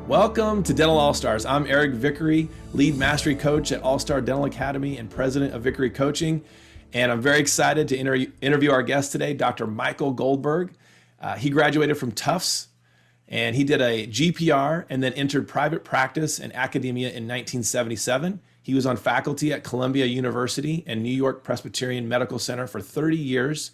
Welcome to Dental All-Stars. I'm Eric Vickery, lead mastery coach at All-Star Dental Academy and president of Vickery Coaching. And I'm very excited to interview our guest today, Dr. Michael Goldberg. He graduated from Tufts and he did a GPR and then entered private practice and academia in 1977. He was on faculty at Columbia University and New York Presbyterian Medical Center for 30 years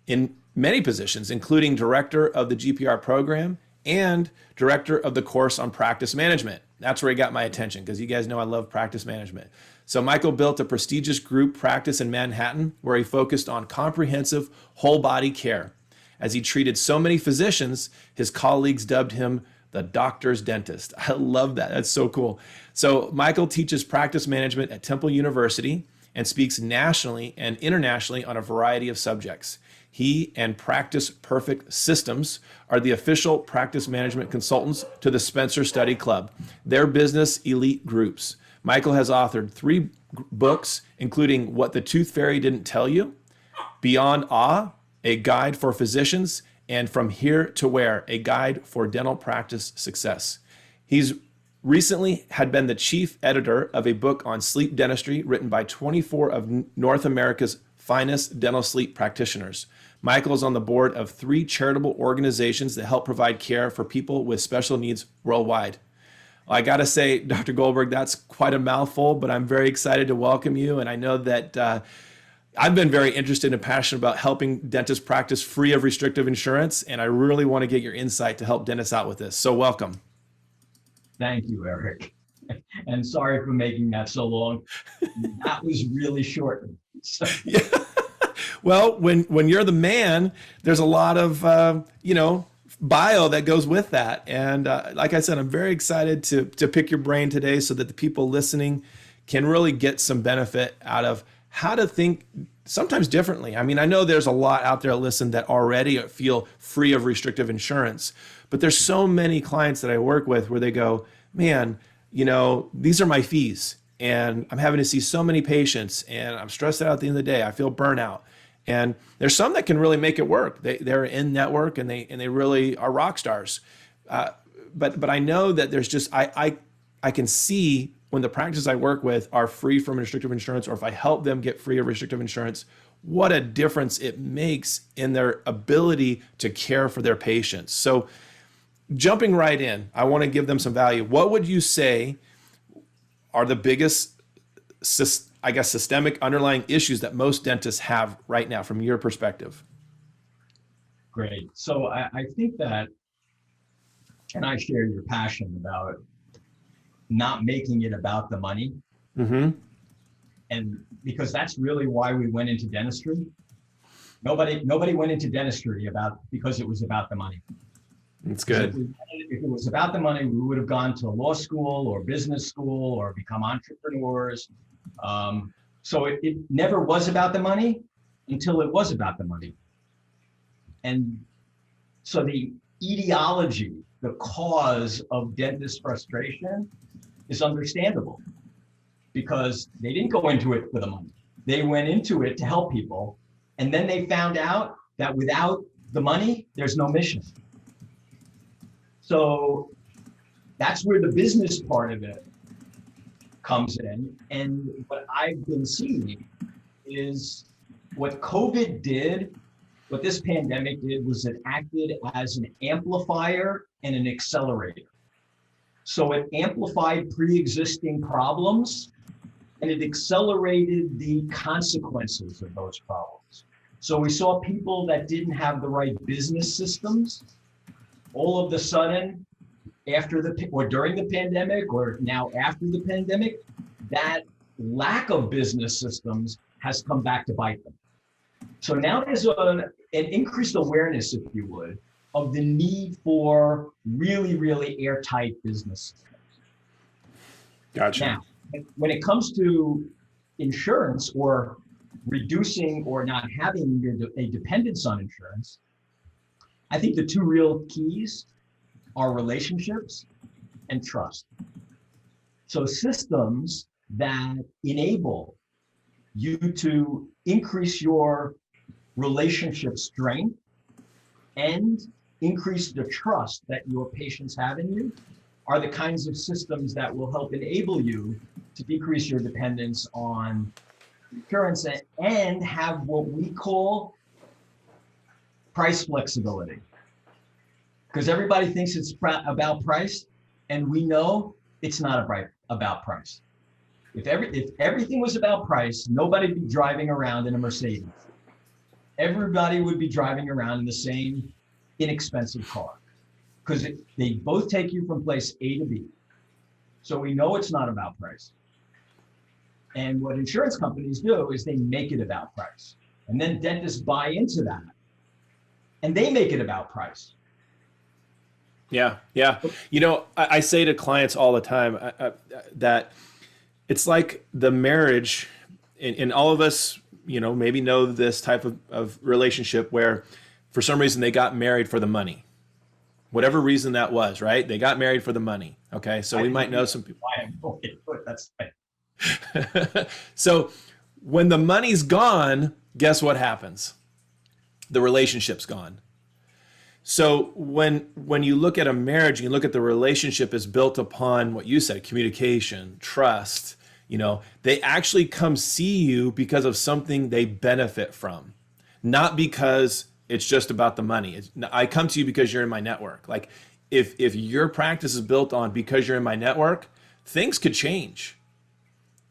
in many positions, including director of the GPR program and director of the course on practice management. That's where he got my attention because you guys know I love practice management. So Michael built a prestigious group practice in Manhattan where he focused on comprehensive whole body care. As he treated so many physicians, his colleagues dubbed him the doctor's dentist. I love that. That's so cool. So Michael teaches practice management at Temple University and speaks nationally and internationally on a variety of subjects. He and Practice Perfect Systems are the official practice management consultants to the Spencer Study Club, their business elite groups. Michael has authored 3 books, including What the Tooth Fairy Didn't Tell You, Beyond Awe, a guide for physicians, and From Here to Where, a guide for dental practice success. He's recently had been the chief editor of a book on sleep dentistry written by 24 of North America's finest dental sleep practitioners. Michael is on the board of 3 charitable organizations that help provide care for people with special needs worldwide. I got to say, Dr. Goldberg, that's quite a mouthful, but I'm very excited to welcome you. And I know that I've been very interested and passionate about helping dentists practice free of restrictive insurance. And I really want to get your insight to help dentists out with this. So welcome. Thank you, Eric. And sorry for making that so long. That was really short. So. Yeah. Well, when you're the man, there's a lot of, bio that goes with that. And like I said, I'm very excited to pick your brain today so that the people listening can really get some benefit out of how to think sometimes differently. I mean, I know there's a lot out there, listen, that already feel free of restrictive insurance, but there's so many clients that I work with where they go, man, these are my fees and I'm having to see so many patients and I'm stressed out at the end of the day. I feel burnout. And there's some that can really make it work. They're in network and they really are rock stars. But I know that there's just, I can see when the practices I work with are free from restrictive insurance, or if I help them get free of restrictive insurance, what a difference it makes in their ability to care for their patients. So jumping right in, I want to give them some value. What would you say are the biggest systemic underlying issues that most dentists have right now from your perspective? Great. So I think that, and I share your passion about not making it about the money. Mm-hmm. And because that's really why we went into dentistry. Nobody went into dentistry because it was about the money. That's good. If it was about the money, we would have gone to law school or business school or become entrepreneurs. So it never was about the money until it was about the money. And so the etiology, the cause of dentist frustration is understandable because they didn't go into it for the money. They went into it to help people. And then they found out that without the money, there's no mission. So that's where the business part of it comes in. And what I've been seeing is what COVID did, what this pandemic did was it acted as an amplifier and an accelerator. So it amplified pre-existing problems and it accelerated the consequences of those problems. So we saw people that didn't have the right business systems all of a sudden during the pandemic or now after the pandemic, that lack of business systems has come back to bite them. So now there's an increased awareness, if you would, of the need for really, really airtight business systems. Gotcha. Now, when it comes to insurance or reducing or not having a dependence on insurance, I think the 2 real keys are relationships and trust. So systems that enable you to increase your relationship strength and increase the trust that your patients have in you are the kinds of systems that will help enable you to decrease your dependence on insurance and have what we call price flexibility. Because everybody thinks it's about price, and we know it's not about price. If everything was about price, nobody would be driving around in a Mercedes. Everybody would be driving around in the same inexpensive car, because they both take you from place A to B. So we know it's not about price. And what insurance companies do is they make it about price. And then dentists buy into that. And they make it about price. Yeah. Yeah. You know, I say to clients all the time that it's like the marriage, and all of us, you know, maybe know this type of relationship where for some reason they got married for the money. Whatever reason that was, right? They got married for the money. Okay. So we might know some people. That's right. So when the money's gone, guess what happens? The relationship's gone. So when you look at a marriage, you look at the relationship is built upon what you said, communication, trust, you know, they actually come see you because of something they benefit from, not because it's just about the money. I come to you because you're in my network. Like if your practice is built on because you're in my network, things could change.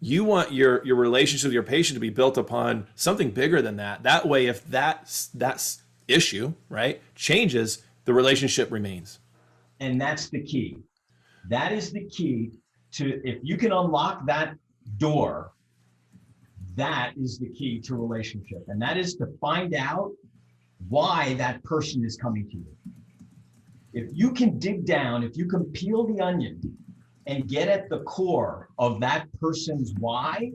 You want your relationship with your patient to be built upon something bigger than that. That way, if that's issue, right, changes, the relationship remains. And that's the key. That is the key to, if you can unlock that door, that is the key to relationship. And that is to find out why that person is coming to you. If you can dig down, if you can peel the onion and get at the core of that person's why,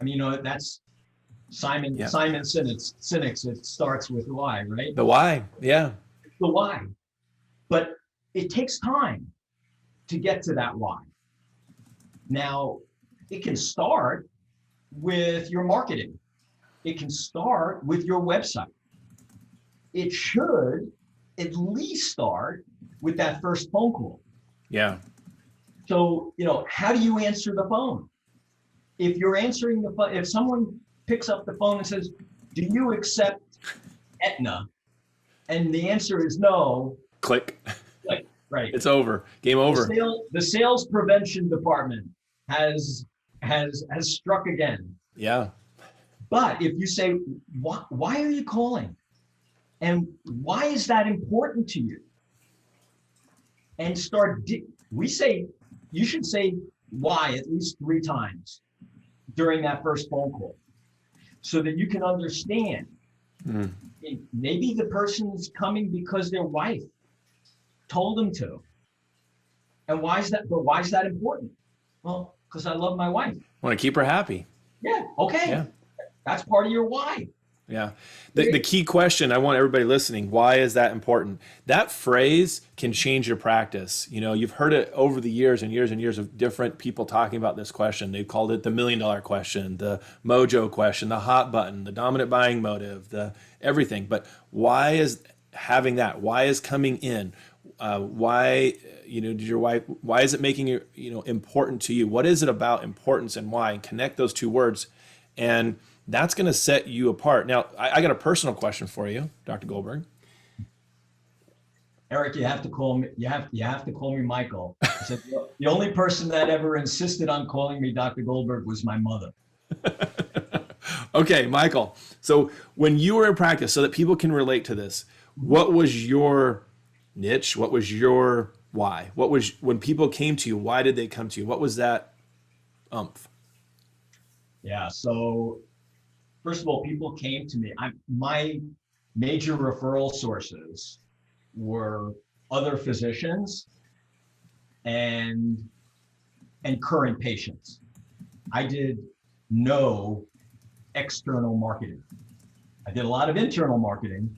I mean, you know, that's Simon Sinek's, it starts with why, right? The why, yeah. The why. But it takes time to get to that why. Now, it can start with your marketing. It can start with your website. It should at least start with that first phone call. Yeah. So, you know, how do you answer the phone? If you're answering the phone, if someone picks up the phone and says, do you accept Aetna? And the answer is no. Click. Right. It's over. Game over. The sales prevention department has struck again. Yeah. But if you say, why are you calling? And why is that important to you? And we say, you should say why at least 3 times during that first phone call, so that you can understand. Maybe the person's coming because their wife told them to. And why is that important? Well, because I love my wife. Want to keep her happy. Yeah. Okay. Yeah. That's part of your why. Yeah. The key question, I want everybody listening, why is that important? That phrase can change your practice. You know, you've heard it over the years and years and years of different people talking about this question. They've called it the $1 million question, the mojo question, the hot button, the dominant buying motive, the everything. But why is having that? Why is coming in? Why, you know, did your wife, why is it making it, you know, important to you? What is it about importance and why? And connect those 2 words. And that's going to set you apart. Now, I got a personal question for you, Dr. Goldberg. Eric, you have to call me. You have to call me Michael. I said, the only person that ever insisted on calling me Dr. Goldberg was my mother. Okay, Michael. So when you were in practice, so that people can relate to this, what was your niche? What was your why? What was, when people came to you, why did they come to you? What was that umph? Yeah. So first of all, people came to me. My major referral sources were other physicians and current patients. I did no external marketing. I did a lot of internal marketing,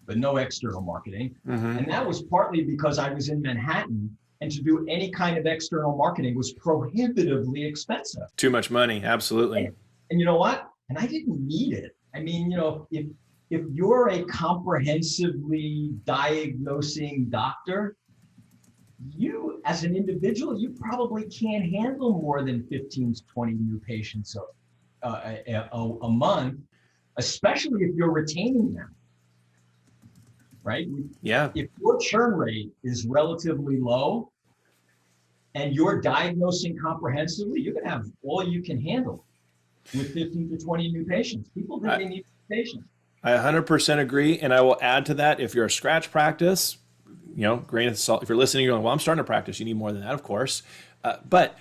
but no external marketing. And that was partly because I was in Manhattan, and to do any kind of external marketing was prohibitively expensive. Too much money, absolutely. And you know what? And I didn't need it. I mean, you know, if you're a comprehensively diagnosing doctor, you as an individual, you probably can't handle more than 15 to 20 new patients a month, especially if you're retaining them, right? Yeah. If your churn rate is relatively low and you're diagnosing comprehensively, you're going to have all you can handle with 15 to 20 new patients. People think they need patients. I 100% agree. And I will add to that, if you're a scratch practice, grain of salt, if you're listening, you're going, well, I'm starting a practice, you need more than that, of course. And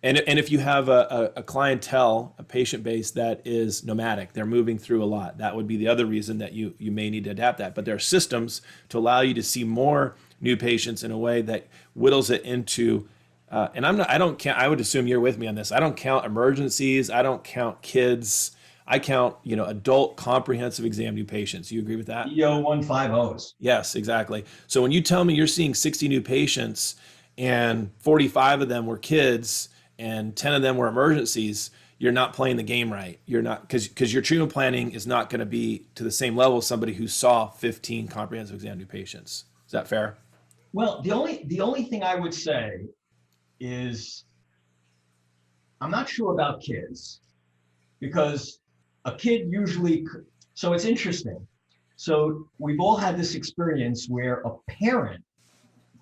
if you have a clientele, a patient base that is nomadic, they're moving through a lot, that would be the other reason that you may need to adapt that. But there are systems to allow you to see more new patients in a way that whittles it into, and I don't count, I would assume you're with me on this. I don't count emergencies. I don't count kids. I count, adult comprehensive exam new patients. You agree with that? EO150s. Yes, exactly. So when you tell me you're seeing 60 new patients and 45 of them were kids and 10 of them were emergencies, you're not playing the game right. You're not, because your treatment planning is not going to be to the same level as somebody who saw 15 comprehensive exam new patients. Is that fair? Well, the only thing I would say is I'm not sure about kids, because a kid usually, so it's interesting. So we've all had this experience where a parent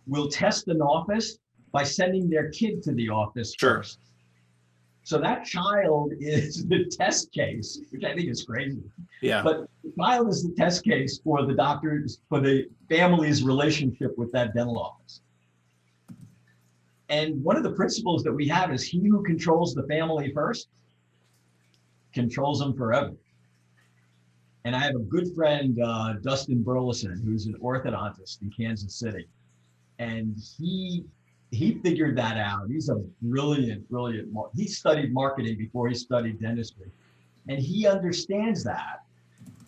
will test an office by sending their kid to the office first. So that child is the test case, which I think is crazy. Yeah. But the child is the test case for the doctor's, for the family's relationship with that dental office. And one of the principles that we have is he who controls the family first controls them forever. And I have a good friend, Dustin Burleson, who's an orthodontist in Kansas City. And he figured that out. He's a brilliant, he studied marketing before he studied dentistry. And he understands that.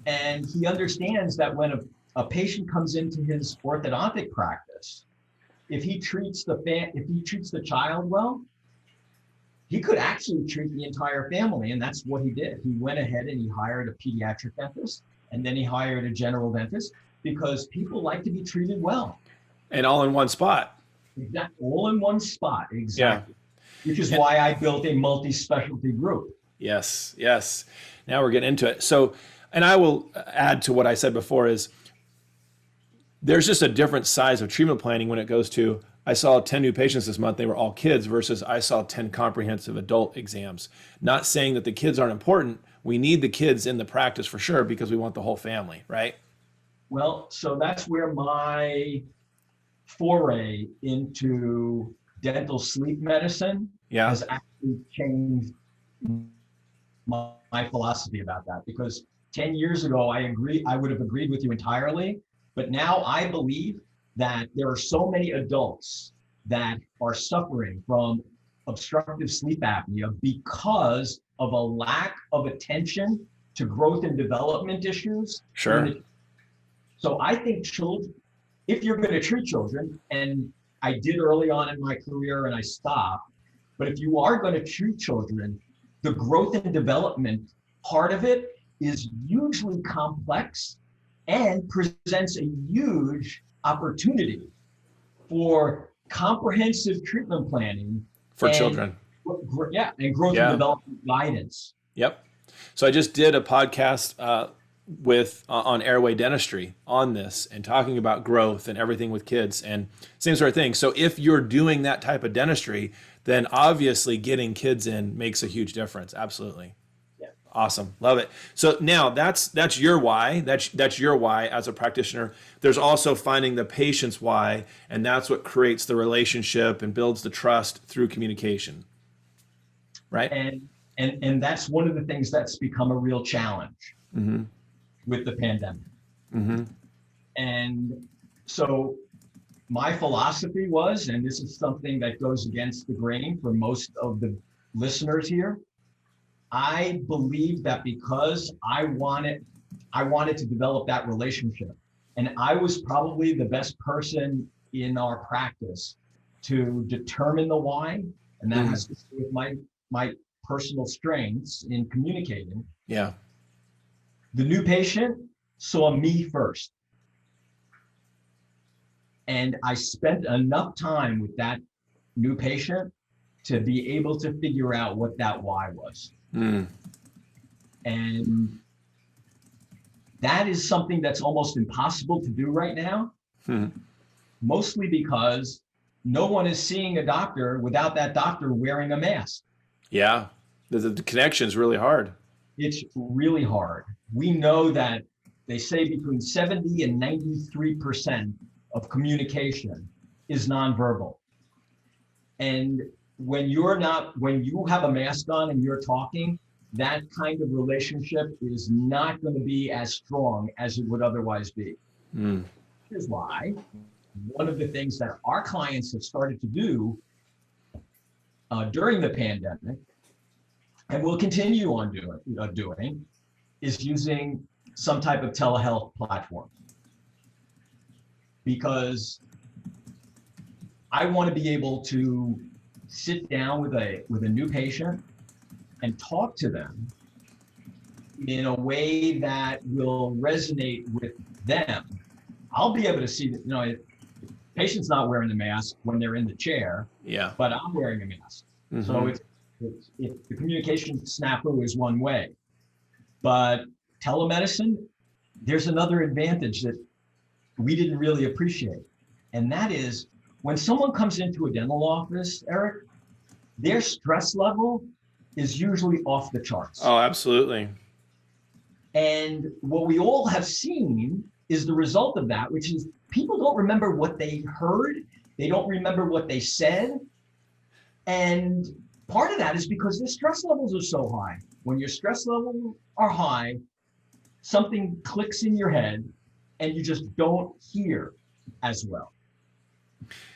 And he understands that when a patient comes into his orthodontic practice, if he treats the child well, he could actually treat the entire family, and that's what he did. He went ahead and he hired a pediatric dentist, and then he hired a general dentist, because people like to be treated well. And all in one spot. Exactly, all in one spot, exactly. Yeah. Which is why I built a multi-specialty group. Yes. Now we're getting into it. So, and I will add to what I said before is there's just a different size of treatment planning when it goes to, I saw 10 new patients this month, they were all kids, versus I saw 10 comprehensive adult exams. Not saying that the kids aren't important. We need the kids in the practice for sure, because we want the whole family, right? Well, so that's where my foray into dental sleep medicine has actually changed my philosophy about that. Because 10 years ago, I would have agreed with you entirely. But now I believe that there are so many adults that are suffering from obstructive sleep apnea because of a lack of attention to growth and development issues. Sure. So I think children, if you're going to treat children, and I did early on in my career and I stopped, but if you are going to treat children, the growth and development part of it is hugely complex and presents a huge opportunity for comprehensive treatment planning for children. And growth and development guidance. Yep. So I just did a podcast on airway dentistry on this, and talking about growth and everything with kids, and same sort of thing. So if you're doing that type of dentistry, then obviously getting kids in makes a huge difference. Absolutely. Awesome. Love it. So now that's your why. That's your why as a practitioner. There's also finding the patient's why, and that's what creates the relationship and builds the trust through communication. Right? And that's one of the things that's become a real challenge with the pandemic. And so my philosophy was, and this is something that goes against the grain for most of the listeners here, I believe that because I wanted to develop that relationship, and I was probably the best person in our practice to determine the why, and that has to do with my personal strengths in communicating. Yeah. The new patient saw me first. And I spent enough time with that new patient to be able to figure out what that why was. Mm. And that is something that's almost impossible to do right now, mostly because no one is seeing a doctor without that doctor wearing a mask. Yeah, the connection is really hard. It's really hard. We know that they say between 70 and 93% of communication is nonverbal. And when you have a mask on and you're talking, that kind of relationship is not going to be as strong as it would otherwise be. Mm. Here's why. One of the things that our clients have started to do during the pandemic, and will continue on doing, is using some type of telehealth platform. Because I want to be able to sit down with a new patient and talk to them in a way that will resonate with them. I'll be able to see that, patient's not wearing the mask when they're in the chair, Yeah. but I'm wearing a mask. Mm-hmm. So it's the communication snafu is one way, but telemedicine, there's another advantage that we didn't really appreciate. And that is when someone comes into a dental office, Eric, their stress level is usually off the charts. Oh, absolutely. And what we all have seen is the result of that, which is people don't remember what they heard. They don't remember what they said. And part of that is because their stress levels are so high. When your stress levels are high, something clicks in your head and you just don't hear as well.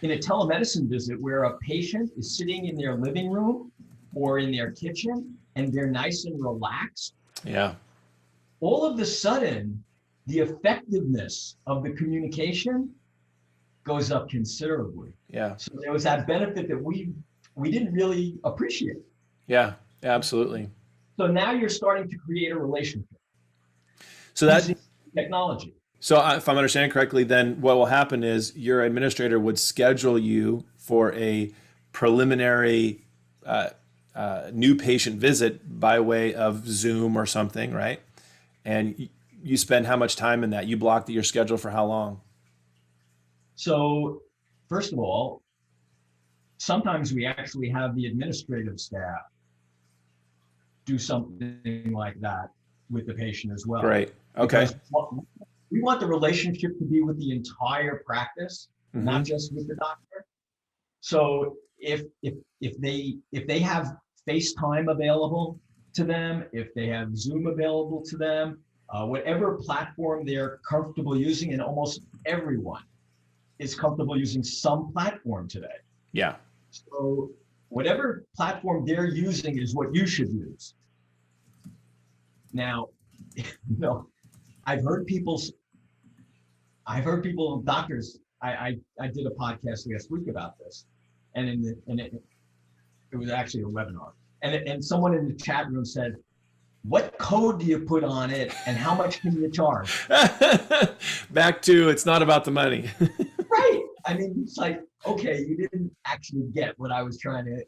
In a telemedicine visit where a patient is sitting in their living room or in their kitchen and they're nice and relaxed, all of a sudden, the effectiveness of the communication goes up considerably. Yeah. So there was that benefit that we didn't really appreciate. Yeah, absolutely. So now you're starting to create a relationship. So that using technology. So if I'm understanding correctly, then what will happen is your administrator would schedule you for a preliminary new patient visit by way of Zoom or something, right? And you spend how much time in that? You block your schedule for how long? So first of all, sometimes we actually have the administrative staff do something like that with the patient as well. Great. Okay. We want the relationship to be with the entire practice, not just with the doctor. So if they have FaceTime available to them, if they have Zoom available to them, whatever platform they're comfortable using, and almost everyone is comfortable using some platform today. Yeah. So whatever platform they're using is what you should use. Now, I've heard people, doctors, I did a podcast last week about this, and it was actually a webinar, and someone in the chat room said, what code do you put on it and how much can you charge? Back to, it's not about the money. Right. I mean, it's like, okay, you didn't actually get what I was trying to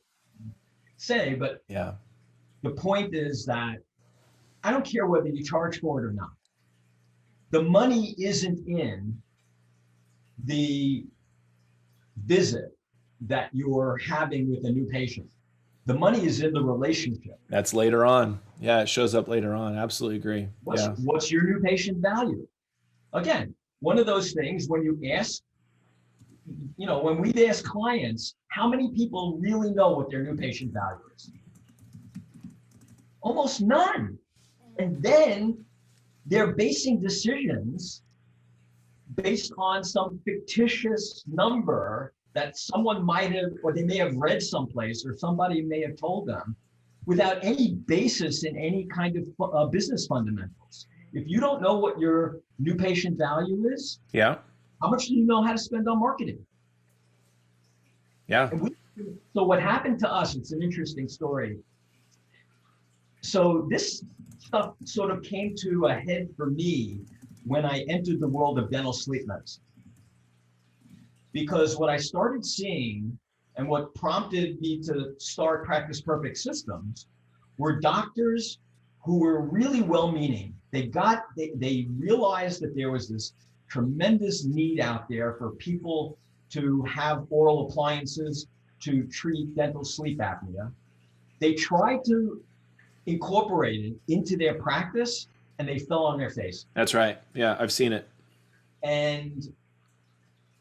say, but yeah, the point is that I don't care whether you charge for it or not. The money isn't in the visit that you're having with a new patient. The money is in the relationship. That's later on. Yeah, it shows up later on. Absolutely agree. What's your new patient value? Again, one of those things when you ask, when we've asked clients, how many people really know what their new patient value is? Almost none. And then they're basing decisions based on some fictitious number that someone might have, or they may have read someplace, or somebody may have told them, without any basis in any kind of business fundamentals. If you don't know what your new patient value is, how much do you know how to spend on marketing? Yeah. So what happened to us, it's an interesting story. So this stuff sort of came to a head for me when I entered the world of dental sleep medicine. because what I started seeing and what prompted me to start Practice Perfect Systems were doctors who were really well-meaning. They realized that there was this tremendous need out there for people to have oral appliances to treat dental sleep apnea. They tried to incorporate it into their practice and they fell on their face. That's right. Yeah, I've seen it. And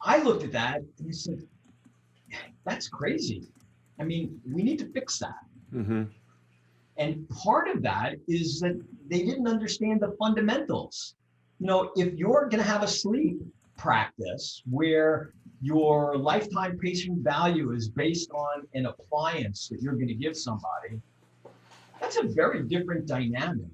I looked at that and I said, that's crazy. I mean, we need to fix that. Mm-hmm. And part of that is that they didn't understand the fundamentals. You know, if you're going to have a sleep practice where your lifetime patient value is based on an appliance that you're going to give somebody, that's a very different dynamic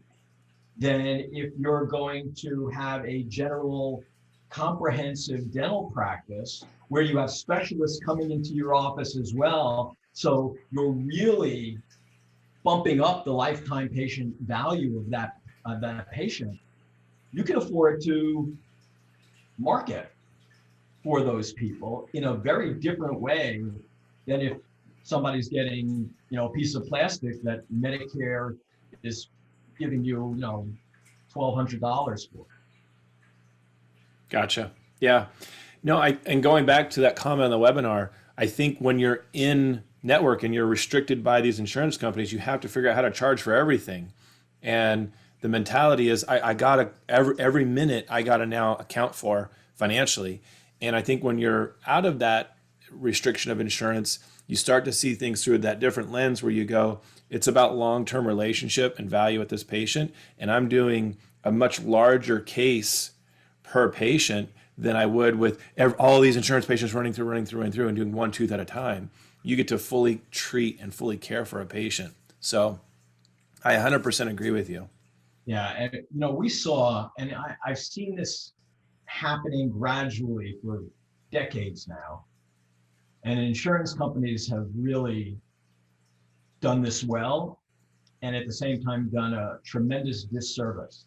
than if you're going to have a general comprehensive dental practice where you have specialists coming into your office as well. So you're really bumping up the lifetime patient value of that patient. You can afford to market for those people in a very different way than if somebody's getting, a piece of plastic that Medicare is giving you, $1,200 for. Gotcha. Yeah. No, and going back to that comment on the webinar, I think when you're in network and you're restricted by these insurance companies, you have to figure out how to charge for everything. And the mentality is I gotta every minute I gotta now account for financially. And I think when you're out of that restriction of insurance, you start to see things through that different lens where you go, it's about long-term relationship and value with this patient. And I'm doing a much larger case per patient than I would with all these insurance patients running through and doing one tooth at a time. You get to fully treat and fully care for a patient. So I 100% agree with you. Yeah, and we saw, and I've seen this happening gradually for decades now. And insurance companies have really done this well, and at the same time done a tremendous disservice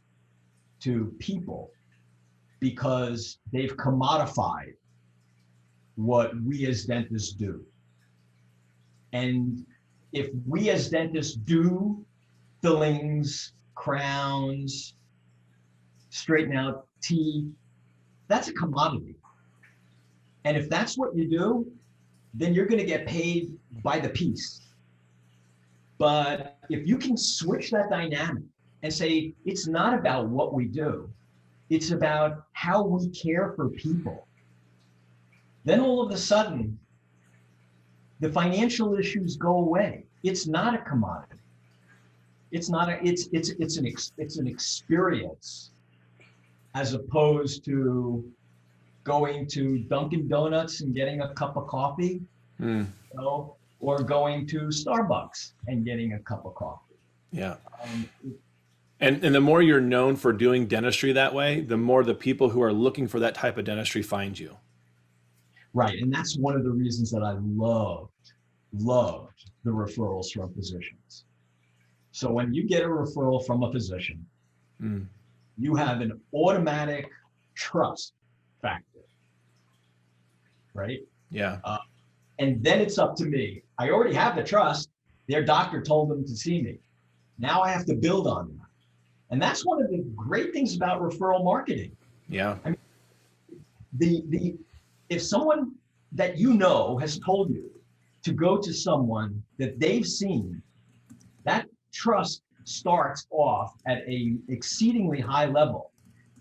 to people because they've commodified what we as dentists do. And if we as dentists do fillings, crowns, straighten out teeth, that's a commodity. And if that's what you do, then you're going to get paid by the piece. But if you can switch that dynamic and say, it's not about what we do, it's about how we care for people, then all of a sudden, the financial issues go away. It's not a commodity. It's an experience, as opposed to going to Dunkin' Donuts and getting a cup of coffee, or going to Starbucks and getting a cup of coffee. Yeah. And the more you're known for doing dentistry that way, the more the people who are looking for that type of dentistry find you. Right. And that's one of the reasons that I loved the referrals from physicians. So when you get a referral from a physician, you have an automatic trust factor, right? Yeah. And then it's up to me. I already have the trust. Their doctor told them to see me. Now I have to build on that. And that's one of the great things about referral marketing. Yeah. I mean, if someone that has told you to go to someone that they've seen, that trust starts off at a exceedingly high level.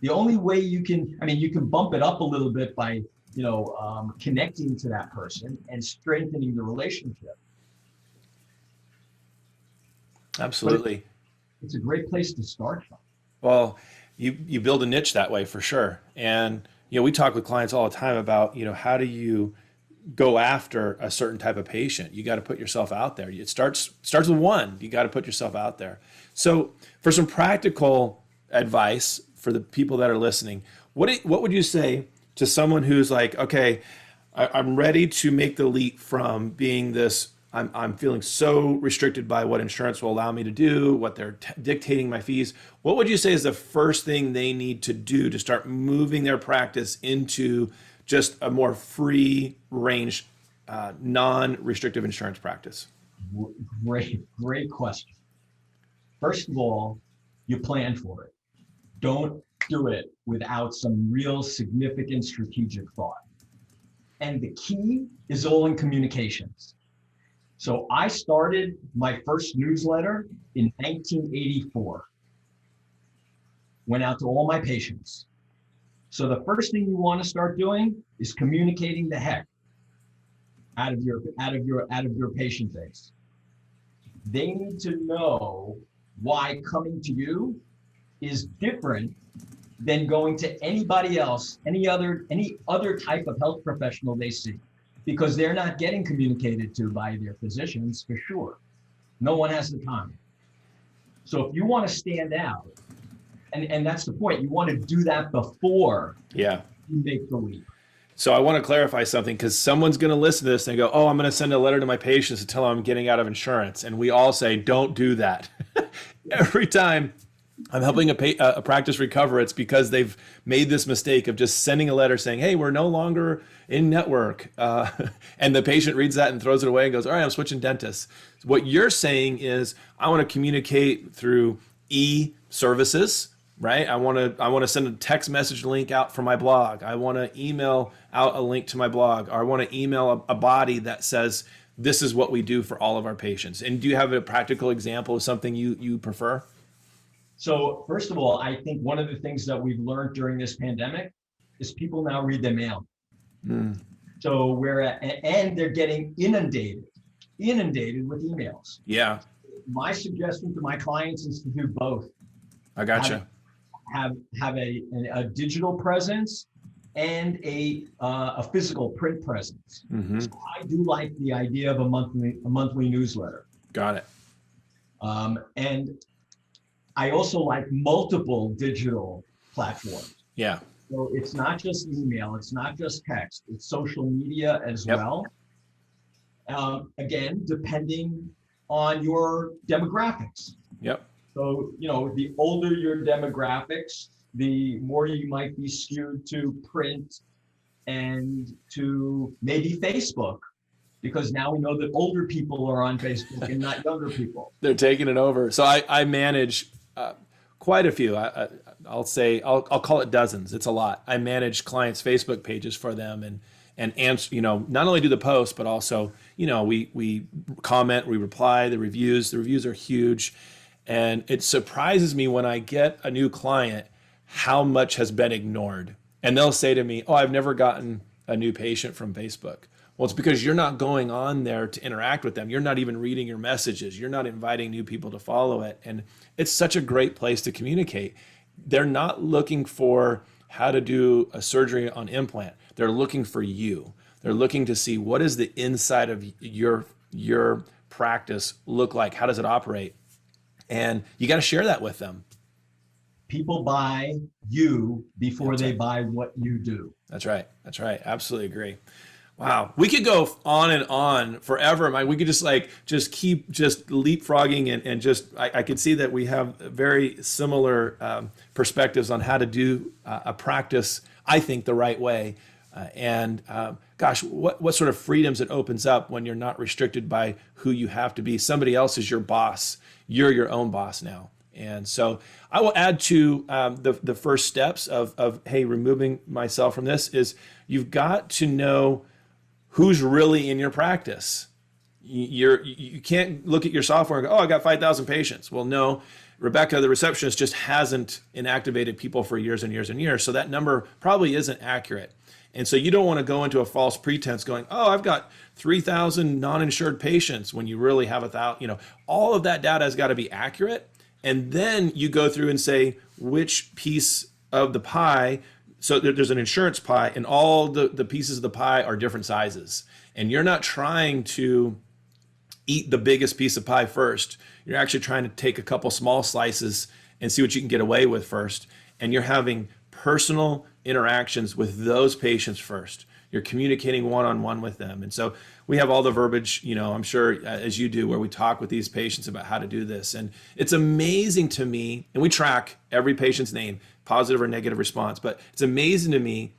The only way you can bump it up a little bit by, connecting to that person and strengthening the relationship. Absolutely. It's a great place to start from. Well, you build a niche that way for sure. And, we talk with clients all the time about, how do you go after a certain type of patient? You got to put yourself out there. It starts with one. You got to put yourself out there. So for some practical advice for the people that are listening, what would you say to someone who's like, okay, I'm ready to make the leap from being this, I'm feeling so restricted by what insurance will allow me to do, what they're dictating my fees. What would you say is the first thing they need to do to start moving their practice into just a more free range, non-restrictive insurance practice? Great question. First of all, you plan for it. Don't do it without some real significant strategic thought. And the key is all in communications. So I started my first newsletter in 1984. Went out to all my patients. So the first thing you want to start doing is communicating the heck out of your patient base. They need to know why coming to you is different than going to anybody else, any other type of health professional they see, because they're not getting communicated to by their physicians for sure. No one has the time. So if you want to stand out, and that's the point, you want to do that before you make the leap. So I want to clarify something, because someone's going to listen to this and go, oh, I'm going to send a letter to my patients to tell them I'm getting out of insurance. And we all say, don't do that. Every time I'm helping a practice recover, it's because they've made this mistake of just sending a letter saying, hey, we're no longer in network. And the patient reads that and throws it away and goes, all right, I'm switching dentists. What you're saying is, I want to communicate through e-services, right? I want to send a text message link out from my blog. I want to email out a link to my blog, or I want to email a body that says, this is what we do for all of our patients. And do you have a practical example of something you prefer? So first of all, I think one of the things that we've learned during this pandemic is people now read their mail. So and they're getting inundated with emails. Yeah. My suggestion to my clients is to do both. I gotcha. Have a digital presence and a physical print presence. Mm-hmm. So I do like the idea of a monthly newsletter. Got it. And I also like multiple digital platforms. Yeah. So it's not just email, it's not just text, it's social media as well. Again, depending on your demographics. Yep. So, the older your demographics, the more you might be skewed to print and to maybe Facebook, because now we know that older people are on Facebook and not younger people. They're taking it over. So I manage quite a few. I'll call it dozens. It's a lot. I manage clients' Facebook pages for them and answer, not only do the post, but also, we comment, we reply, the reviews are huge. And it surprises me when I get a new client, how much has been ignored. And they'll say to me, oh, I've never gotten a new patient from Facebook. Well, it's because you're not going on there to interact with them. You're not even reading your messages. You're not inviting new people to follow it. And it's such a great place to communicate. They're not looking for how to do a surgery on implant. They're looking for you. They're looking to see, what does the inside of your practice look like? How does it operate? And you got to share that with them. People buy you before they buy what you do. That's right. Absolutely agree. Wow. We could go on and on forever. We could just keep leapfrogging and just, I could see that we have very similar perspectives on how to do a practice, I think, the right way. Gosh, what sort of freedoms it opens up when you're not restricted by who you have to be. Somebody else is your boss. You're your own boss now. And so I will add to the first steps of, hey, removing myself from this is, you've got to know who's really in your practice. You can't look at your software and go, oh, I got 5,000 patients. Well, no, Rebecca, the receptionist, just hasn't inactivated people for years and years and years. So that number probably isn't accurate. And so you don't want to go into a false pretense going, oh, I've got 3,000 non-insured patients, when you really have 1,000. All of that data has got to be accurate. And then you go through and say, which piece of the pie, so there's an insurance pie, and all the pieces of the pie are different sizes. And you're not trying to eat the biggest piece of pie first. You're actually trying to take a couple small slices and see what you can get away with first. And you're having personal interactions with those patients first. You're communicating one-on-one with them. And so we have all the verbiage, I'm sure, as you do, where we talk with these patients about how to do this. And it's amazing to me, and we track every patient's name, positive or negative response, but it's amazing to me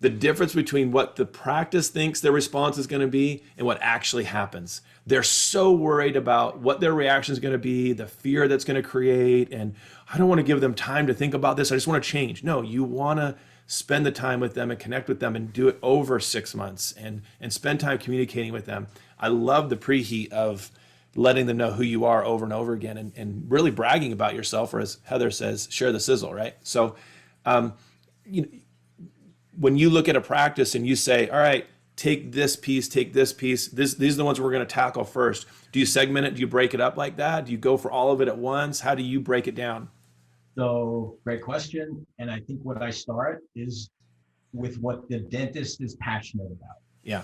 the difference between what the practice thinks their response is going to be and what actually happens. They're so worried about what their reaction is going to be, the fear that's going to create, and I don't want to give them time to think about this. I just want to change. No, you want to spend the time with them and connect with them and do it over 6 months and spend time communicating with them. I love the preheat of letting them know who you are over and over again and really bragging about yourself, or as Heather says, share the sizzle, right? So, you know, when you look at a practice and you say, all right, take this piece, these are the ones we're going to tackle first. Do you segment it? Do you break it up like that? Do you go for all of it at once? How do you break it down? So great question. And I think what I start is with what the dentist is passionate about. Yeah.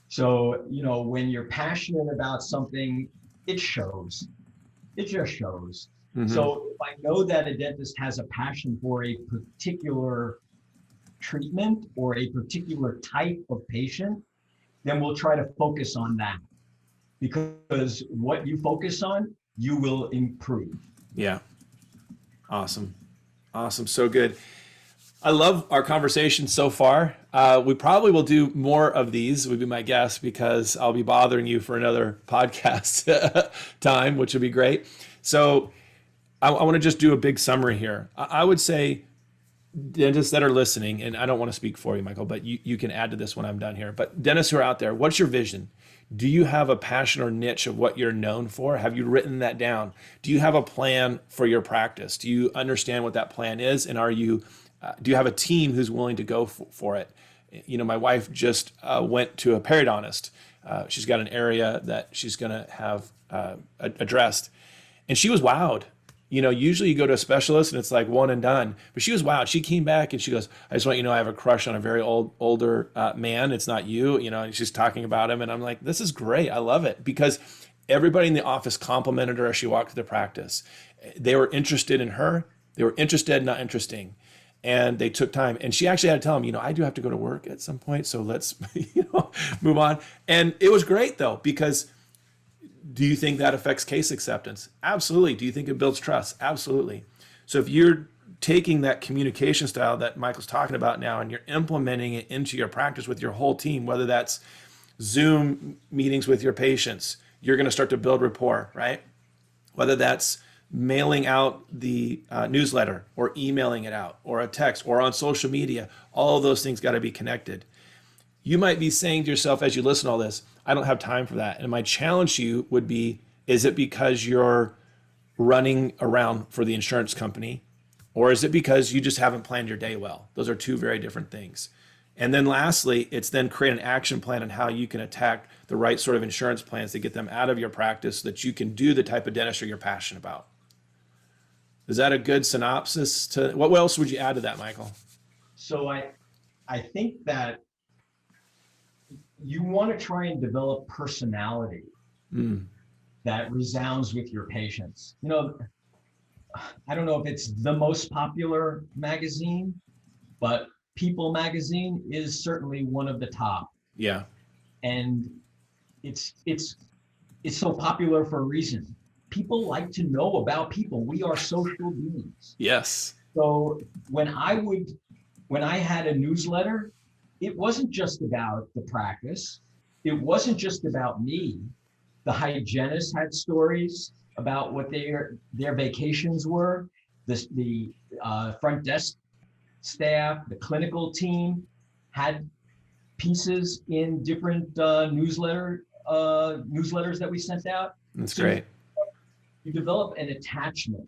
So, when you're passionate about something, it shows. It just shows. Mm-hmm. So if I know that a dentist has a passion for a particular treatment or a particular type of patient, then we'll try to focus on that, because what you focus on, you will improve. Yeah. Awesome. So good. I love our conversation so far. We probably will do more of these, would be my guess, because I'll be bothering you for another podcast time, which would be great. So I want to just do a big summary here. I would say dentists that are listening, and I don't want to speak for you, Michael, but you can add to this when I'm done here. But dentists who are out there, what's your vision? Do you have a passion or niche of what you're known for? Have you written that down? Do you have a plan for your practice? Do you understand what that plan is? And do you have a team who's willing to go for it? My wife just went to a periodontist. She's got an area that she's going to have addressed. And she was wowed. Usually you go to a specialist and it's like one and done. But she was wowed. She came back and she goes, I just want you to know I have a crush on a very older man. It's not you. And she's talking about him. And I'm like, this is great. I love it. Because everybody in the office complimented her as she walked through the practice. They were interested in her. They were interested, not interesting. And they took time. And she actually had to tell him, I do have to go to work at some point. So let's move on. And it was great, though, because do you think that affects case acceptance? Absolutely. Do you think it builds trust? Absolutely. So if you're taking that communication style that Michael's talking about now and you're implementing it into your practice with your whole team, whether that's Zoom meetings with your patients, you're going to start to build rapport, right? Whether that's mailing out the newsletter or emailing it out or a text or on social media, all of those things got to be connected. You might be saying to yourself as you listen to all this, I don't have time for that. And my challenge to you would be, is it because you're running around for the insurance company, or is it because you just haven't planned your day well? Those are two very different things. And then lastly, it's then create an action plan on how you can attack the right sort of insurance plans to get them out of your practice so that you can do the type of dentistry you're passionate about. Is that a good synopsis to what else would you add to that, Michael? So I think that you want to try and develop personality that resounds with your patients. I don't know if it's the most popular magazine, but People magazine is certainly one of the top. Yeah. And it's so popular for a reason. People like to know about people. We are social beings. Yes. So when I had a newsletter, it wasn't just about the practice. It wasn't just about me. The hygienists had stories about what their vacations were. The front desk staff, the clinical team had pieces in different newsletters that we sent out. That's great. You develop an attachment.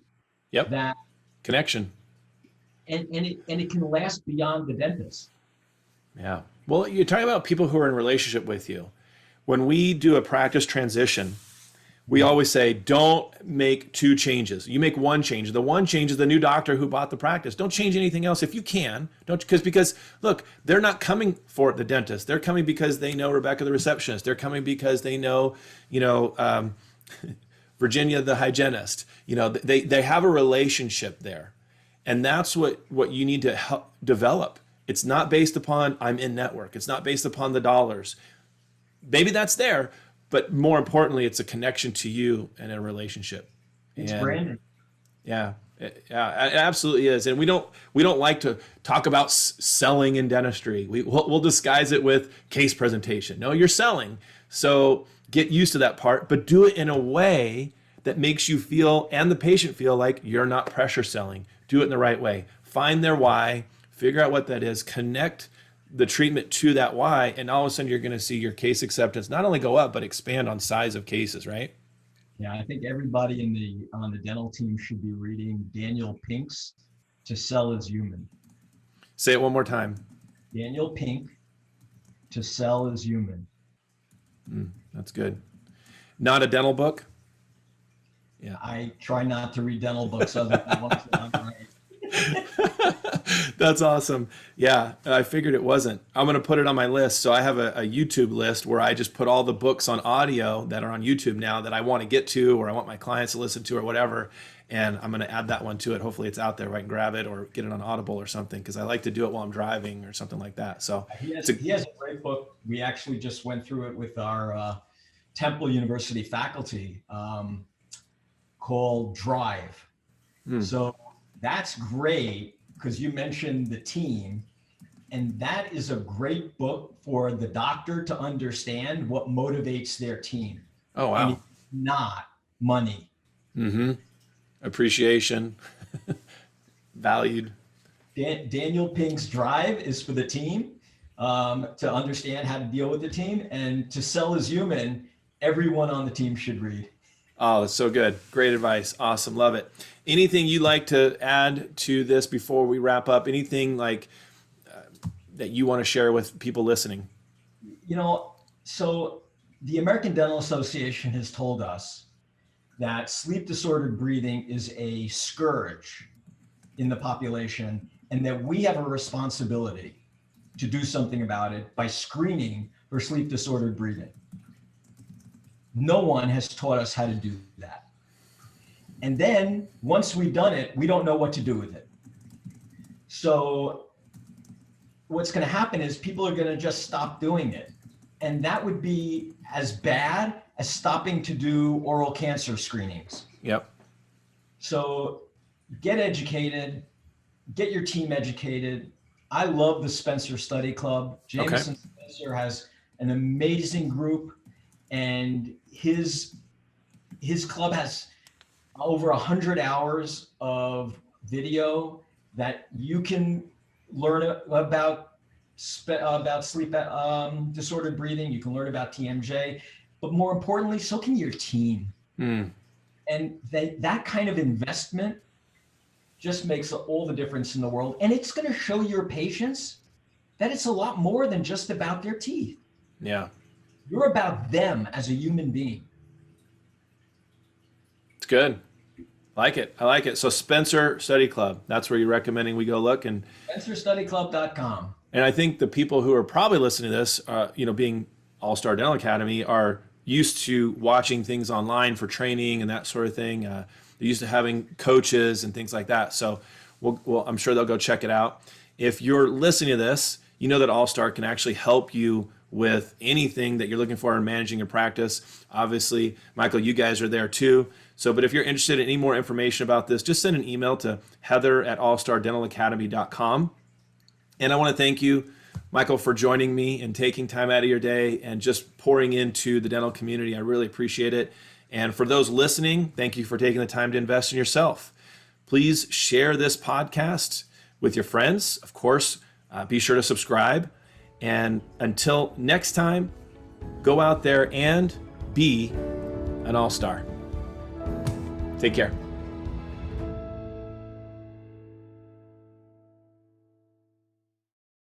Yep. That connection. And it can last beyond the dentist. Yeah. Well, you're talking about people who are in relationship with you. When we do a practice transition, we always say, don't make two changes. You make one change. The one change is the new doctor who bought the practice. Don't change anything else if you can. Don't because look, they're not coming for the dentist. They're coming because they know Rebecca, the receptionist. They're coming because they know, Virginia, the hygienist. They have a relationship there. And that's what you need to help develop. It's not based upon I'm in network. It's not based upon the dollars. Maybe that's there, but more importantly, it's a connection to you and a relationship. It's branding. Yeah. Yeah, it absolutely is. And we don't like to talk about selling in dentistry. We'll disguise it with case presentation. No, you're selling. So get used to that part, but do it in a way that makes you feel and the patient feel like you're not pressure selling. Do it in the right way. Find their why, figure out what that is, connect the treatment to that why, and all of a sudden you're going to see your case acceptance not only go up, but expand on size of cases, right? Yeah, I think everybody on the dental team should be reading Daniel Pink's To Sell is Human. Say it one more time. Daniel Pink, To Sell is Human. That's good. Not a dental book? Yeah. I try not to read dental books other than ones that I'm writing. That's awesome. Yeah, I figured it wasn't. I'm going to put it on my list. So I have a YouTube list where I just put all the books on audio that are on YouTube now that I want to get to, or I want my clients to listen to, or whatever. And I'm going to add that one to it. Hopefully it's out there where I can grab it or get it on Audible or something, because I like to do it while I'm driving or something like that. So he has a great book. We actually just went through it with our Temple University faculty called Drive. So that's great, because you mentioned the team, and that is a great book for the doctor to understand what motivates their team. Oh, wow. And it's not money. Appreciation, valued. Daniel Pink's Drive is for the team to understand how to deal with the team, and To Sell is Human, everyone on the team should read. Oh, that's so good. Great advice. Awesome. Love it. Anything you'd like to add to this before we wrap up? Anything like that you want to share with people listening? So the American Dental Association has told us that sleep disordered breathing is a scourge in the population, and that we have a responsibility to do something about it by screening for sleep disordered breathing. No one has taught us how to do that. And then once we've done it, we don't know what to do with it. So what's going to happen is people are going to just stop doing it. And that would be as bad as stopping to do oral cancer screenings. Yep. So get educated, get your team educated. I love the Spencer Study Club. Jameson Spencer has an amazing group, and his club has over 100 hours of video that you can learn about sleep disordered breathing. You can learn about TMJ, but more importantly, so can your team. And that kind of investment just makes all the difference in the world. And it's going to show your patients that it's a lot more than just about their teeth. Yeah. You're about them as a human being. It's good. I like it. So Spencer Study Club, that's where you're recommending we go look. And SpencerStudyClub.com. And I think the people who are probably listening to this, being All-Star Dental Academy, are used to watching things online for training and that sort of thing. They're used to having coaches and things like that. So I'm sure they'll go check it out. If you're listening to this, you know that All-Star can actually help you with anything that you're looking for in managing your practice. Obviously, Michael, you guys are there too. So, but if you're interested in any more information about this, just send an email to heather@allstardentalacademy.com. And I want to thank you, Michael, for joining me and taking time out of your day and just pouring into the dental community. I really appreciate it. And for those listening, thank you for taking the time to invest in yourself. Please share this podcast with your friends. Of course, be sure to subscribe. And until next time, go out there and be an all-star. Take care.